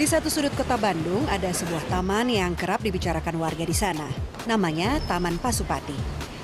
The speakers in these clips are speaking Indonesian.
Di satu sudut kota Bandung ada sebuah taman yang kerap dibicarakan warga di sana. Namanya Taman Pasupati.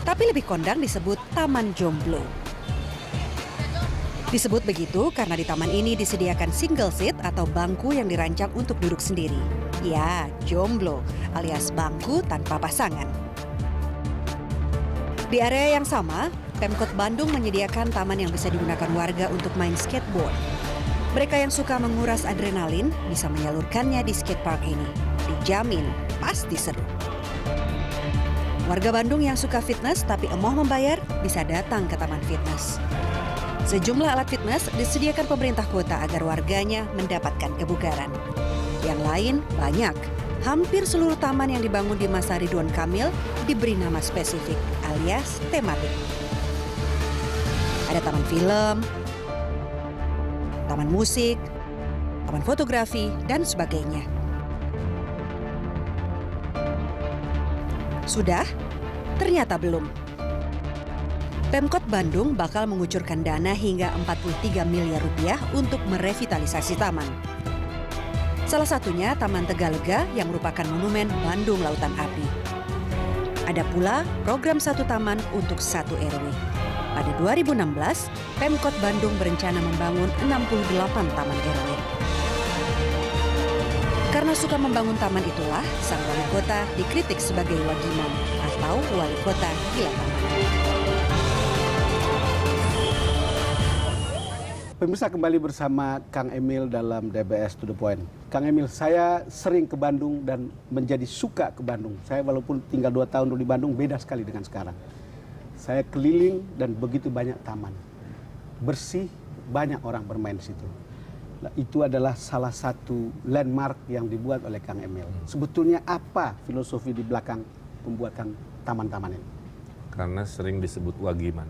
Tapi lebih kondang disebut Taman Jomblo. Disebut begitu karena di taman ini disediakan single seat atau bangku yang dirancang untuk duduk sendiri. Ya, jomblo alias bangku tanpa pasangan. Di area yang sama, Pemkot Bandung menyediakan taman yang bisa digunakan warga untuk main skateboard. Mereka yang suka menguras adrenalin bisa menyalurkannya di skatepark ini. Dijamin pasti seru. Warga Bandung yang suka fitness tapi emoh membayar bisa datang ke taman fitness. Sejumlah alat fitness disediakan pemerintah kota agar warganya mendapatkan kebugaran. Yang lain banyak. Hampir seluruh taman yang dibangun di masa Ridwan Kamil diberi nama spesifik alias tematik. Ada taman film, taman musik, taman fotografi, dan sebagainya. Sudah? Ternyata belum. Pemkot Bandung bakal mengucurkan dana hingga 43 miliar rupiah untuk merevitalisasi taman. Salah satunya Taman Tegalega yang merupakan monumen Bandung Lautan Api. Ada pula program satu taman untuk satu RW. Pada 2016, Pemkot Bandung berencana membangun 68 taman RW. Karena suka membangun taman itulah, sang wali kota dikritik sebagai wagiman atau wali kota gila taman. Pemirsa, kembali bersama Kang Emil dalam DBS To The Point. Kang Emil, saya sering ke Bandung dan menjadi suka ke Bandung. Saya walaupun tinggal 2 tahun dulu di Bandung, beda sekali dengan sekarang. Saya keliling dan begitu banyak taman. Bersih, banyak orang bermain di situ. Nah, itu adalah salah satu landmark yang dibuat oleh Kang Emil. Sebetulnya apa filosofi di belakang pembuatan taman-taman ini? Karena sering disebut wagiman,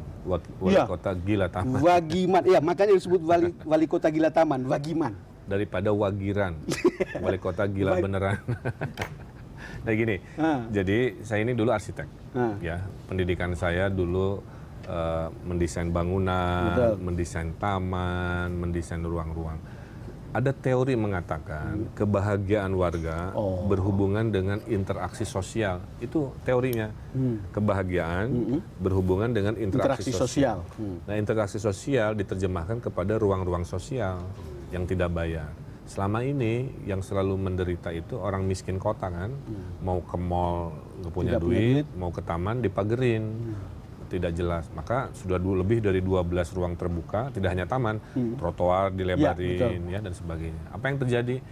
wali kota gila taman. Wagiman, iya makanya disebut wali kota gila taman, wagiman. Daripada wagiran, wali kota gila beneran. Nah gini, jadi saya ini dulu arsitek, ya pendidikan saya dulu mendesain bangunan, betul, mendesain taman, mendesain ruang-ruang. Ada teori mengatakan kebahagiaan warga berhubungan dengan interaksi sosial. Itu teorinya. Kebahagiaan berhubungan dengan interaksi sosial. Nah, interaksi sosial diterjemahkan kepada ruang-ruang sosial yang tidak bayar. Selama ini yang selalu menderita itu orang miskin kota kan. Mau ke mall nggak punya duit, mau ke taman dipagerin. Tidak jelas, maka sudah lebih dari 12 ruang terbuka, tidak hanya taman, trotoar dilebarin, ya, dan sebagainya. Apa yang terjadi?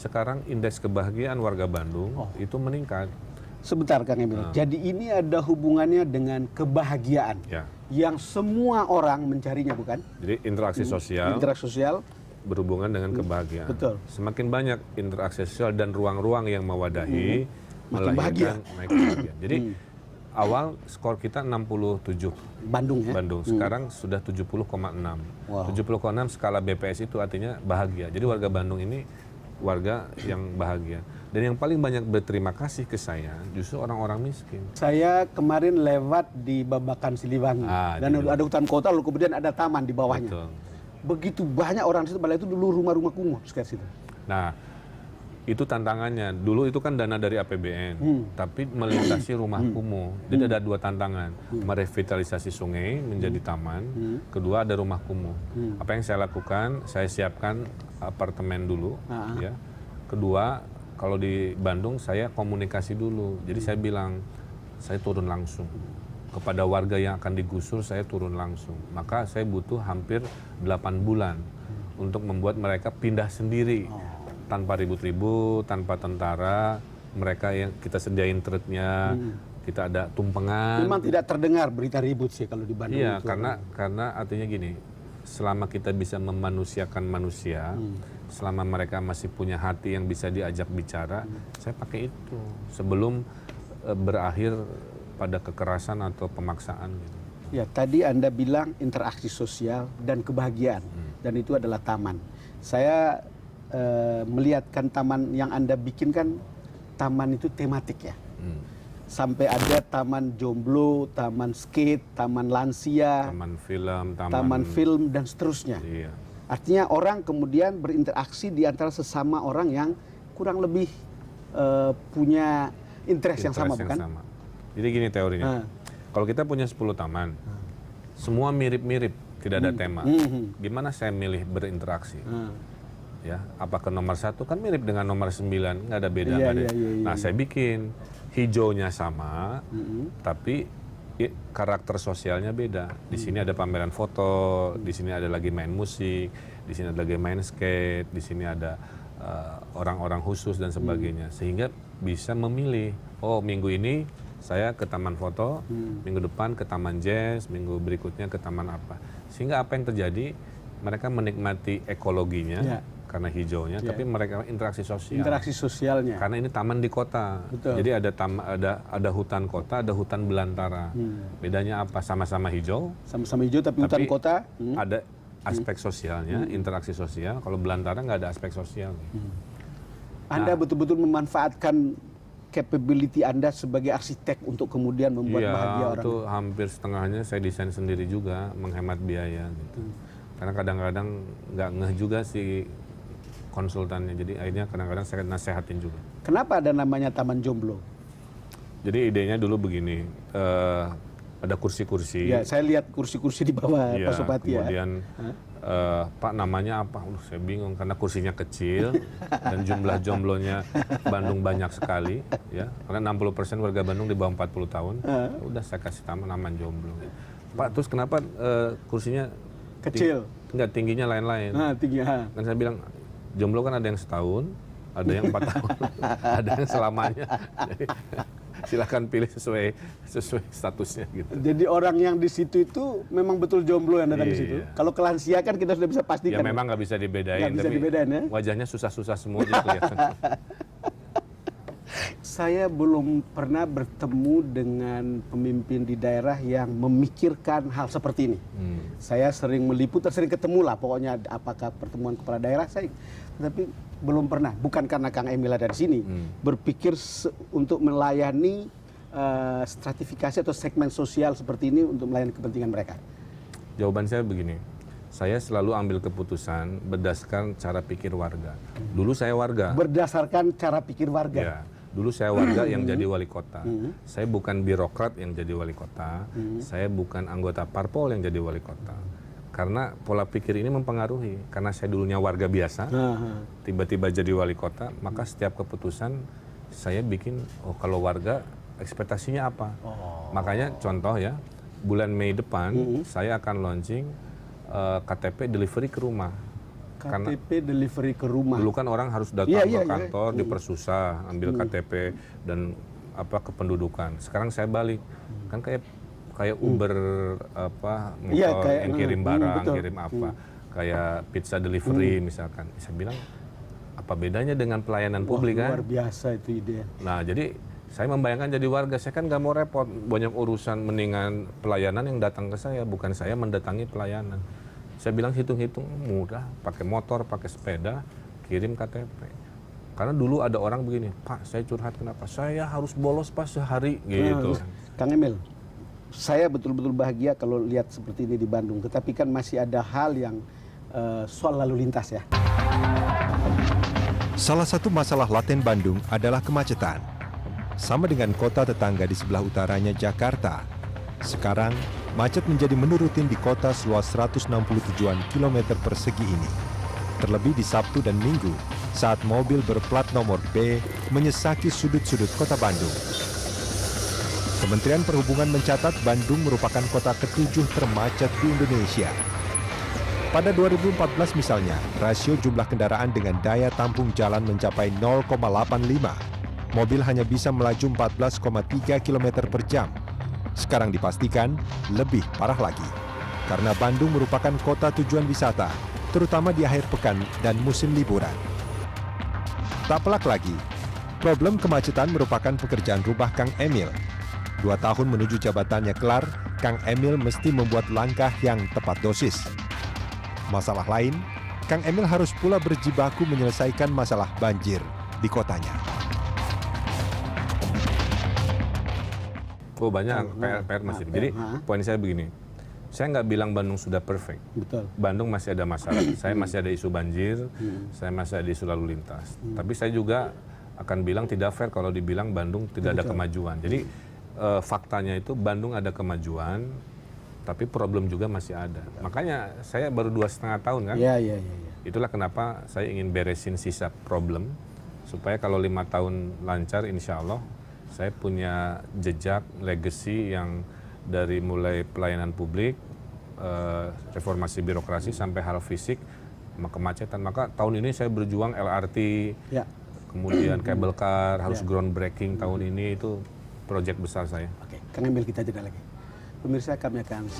Sekarang indeks kebahagiaan warga Bandung itu meningkat. Sebentar Kang Emil, jadi ini ada hubungannya dengan kebahagiaan yang semua orang mencarinya, bukan? Jadi interaksi sosial berhubungan dengan kebahagiaan. Betul. Semakin banyak interaksi sosial dan ruang-ruang yang mewadahi, melahirkan naik kebahagiaan. Jadi awal skor kita 67. Bandung ya? Bandung. Sekarang sudah 70,6. 70,6 skala BPS itu artinya bahagia. Jadi warga Bandung ini warga yang bahagia. Dan yang paling banyak berterima kasih ke saya justru orang-orang miskin. Saya kemarin lewat di Babakan Siliwangi. Dan ada hutan kota, lalu kemudian ada taman di bawahnya. Betul. Begitu banyak orang di situ, padahal itu dulu rumah-rumah kumuh sekitar situ. Nah, itu tantangannya. Dulu itu kan dana dari APBN, tapi melintasi rumah kumuh. Jadi ada 2 tantangan, merevitalisasi sungai menjadi taman. Kedua ada rumah kumuh. Apa yang saya lakukan? Saya siapkan apartemen dulu. Ya. Kedua, kalau di Bandung saya komunikasi dulu. Jadi saya bilang, saya turun langsung. Kepada warga yang akan digusur, saya turun langsung. Maka saya butuh hampir 8 bulan untuk membuat mereka pindah sendiri. Tanpa ribut-ribut, tanpa tentara, mereka yang kita sediain truknya, kita ada tumpengan. Memang tidak terdengar berita ribut sih kalau di Bandung. Iya, itu. karena artinya gini, selama kita bisa memanusiakan manusia, selama mereka masih punya hati yang bisa diajak bicara, saya pakai itu sebelum berakhir pada kekerasan atau pemaksaan. Gitu. Ya, tadi Anda bilang interaksi sosial dan kebahagiaan, dan itu adalah taman. Saya melihatkan taman yang Anda bikin kan, taman itu tematik ya. Sampai ada taman jomblo, taman skate, taman lansia, taman film, taman film dan seterusnya. Iya. Artinya orang kemudian berinteraksi di antara sesama orang yang kurang lebih punya interest yang sama, bukan? Jadi gini teorinya, kalau kita punya 10 taman, semua mirip-mirip, tidak ada tema. Gimana saya milih berinteraksi? Ya, apakah nomor 1 kan mirip dengan nomor 9, nggak ada beda. Nah, saya bikin hijaunya sama, tapi karakter sosialnya beda. Di sini ada pameran foto, di sini ada lagi main musik, di sini ada lagi main skate, di sini ada orang-orang khusus dan sebagainya. Sehingga bisa memilih, oh minggu ini saya ke taman foto, minggu depan ke taman jazz, minggu berikutnya ke taman apa. Sehingga apa yang terjadi, mereka menikmati ekologinya karena hijaunya, tapi mereka interaksi sosial. Interaksi sosialnya. Karena ini taman di kota. Betul. Jadi ada hutan kota, ada hutan belantara. Bedanya apa? Sama-sama hijau. Sama-sama hijau tapi hutan kota. Ada aspek sosialnya, interaksi sosial. Kalau belantara nggak ada aspek sosial. Anda betul-betul memanfaatkan capability Anda sebagai arsitek untuk kemudian membuat bahagia orang. Itu hampir setengahnya saya desain sendiri juga, menghemat biaya gitu. Karena kadang-kadang nggak ngeh juga sih konsultannya, jadi akhirnya kadang-kadang saya nasehatin juga. Kenapa ada namanya Taman Jomblo? Jadi idenya dulu begini, ada kursi-kursi. Ya, saya lihat kursi-kursi di bawah Pak Supati. Kemudian Pak namanya apa? Saya bingung karena kursinya kecil dan jumlah jomblonya Bandung banyak sekali, ya. Karena 60% warga Bandung di bawah 40 tahun. Udah saya kasih nama jomblo. Pak, terus kenapa kursinya kecil? Enggak, tingginya lain-lain. Tingginya. Kan saya bilang jomblo kan ada yang setahun, ada yang 4 tahun, ada yang selamanya. Jadi, silakan pilih sesuai statusnya gitu. Jadi orang yang di situ itu memang betul jomblo yang datang di situ. Kalau ke lansia kan kita sudah bisa pastikan. Ya memang nggak bisa dibedain, nggak bisa dibedain, ya? Wajahnya susah-susah semua aja kelihatan. Saya belum pernah bertemu dengan pemimpin di daerah yang memikirkan hal seperti ini. Saya sering meliput, sering ketemu lah pokoknya apakah pertemuan kepala daerah saya, tapi belum pernah. Bukan karena Kang Emil ada di sini, berpikir untuk melayani stratifikasi atau segmen sosial seperti ini untuk melayani kepentingan mereka. Jawaban saya begini, saya selalu ambil keputusan berdasarkan cara pikir warga. Dulu saya warga. Berdasarkan cara pikir warga. Ya. Dulu saya warga yang jadi wali kota. Saya bukan birokrat yang jadi wali kota. Saya bukan anggota parpol yang jadi wali kota. Karena pola pikir ini mempengaruhi. Karena saya dulunya warga biasa, tiba-tiba jadi wali kota, maka setiap keputusan saya bikin, oh kalau warga ekspektasinya apa. Makanya contoh ya, bulan Mei depan saya akan launching KTP delivery ke rumah. KTP delivery ke rumah. Dulu kan orang harus datang ke kantor, dipersusah, ambil KTP dan kependudukan. Sekarang saya balik, kan kayak Uber motor yang kirim barang, kirim apa, kayak pizza delivery misalkan. Saya bilang apa bedanya dengan pelayanan publik kan? Luar biasa itu ide. Nah jadi saya membayangkan jadi warga, saya kan nggak mau repot, banyak urusan, mendingan pelayanan yang datang ke saya, bukan saya mendatangi pelayanan. Saya bilang hitung-hitung mudah, pakai motor, pakai sepeda, kirim KTP. Karena dulu ada orang begini, Pak saya curhat kenapa? Saya harus bolos pas sehari gitu. Kang Emil, saya betul-betul bahagia kalau lihat seperti ini di Bandung. Tetapi kan masih ada hal yang soal lalu lintas ya. Salah satu masalah laten Bandung adalah kemacetan. Sama dengan kota tetangga di sebelah utaranya Jakarta. Sekarang, macet menjadi menu rutin di kota seluas 167-an kilometer persegi ini. Terlebih di Sabtu dan Minggu, saat mobil berplat nomor B menyesaki sudut-sudut kota Bandung. Kementerian Perhubungan mencatat Bandung merupakan kota ke-7 termacet di Indonesia. Pada 2014 misalnya, rasio jumlah kendaraan dengan daya tampung jalan mencapai 0,85. Mobil hanya bisa melaju 14,3 km per jam. Sekarang dipastikan lebih parah lagi. Karena Bandung merupakan kota tujuan wisata, terutama di akhir pekan dan musim liburan. Tak pelak lagi, problem kemacetan merupakan pekerjaan rumah Kang Emil. 2 tahun menuju jabatannya kelar, Kang Emil mesti membuat langkah yang tepat dosis. Masalah lain, Kang Emil harus pula berjibaku menyelesaikan masalah banjir di kotanya. Oh banyak, PR masih. Jadi poin saya begini, Saya nggak bilang Bandung sudah perfect. Betul. Bandung masih ada masalah. Saya masih ada isu banjir, saya masih ada isu lalu lintas. Tapi saya juga akan bilang tidak fair kalau dibilang Bandung tidak ada kemajuan. Jadi faktanya itu Bandung ada kemajuan, tapi problem juga masih ada. Makanya saya baru 2,5 tahun kan. Iya. Itulah kenapa saya ingin beresin sisa problem supaya kalau 5 tahun lancar, insya Allah saya punya jejak legacy yang dari mulai pelayanan publik, reformasi birokrasi sampai hal fisik, kemacetan. Maka tahun ini saya berjuang LRT, kemudian cable car, harus groundbreaking tahun ini, itu proyek besar saya. Oke, Kang Emil kita jeda lagi. Pemirsa, kami akan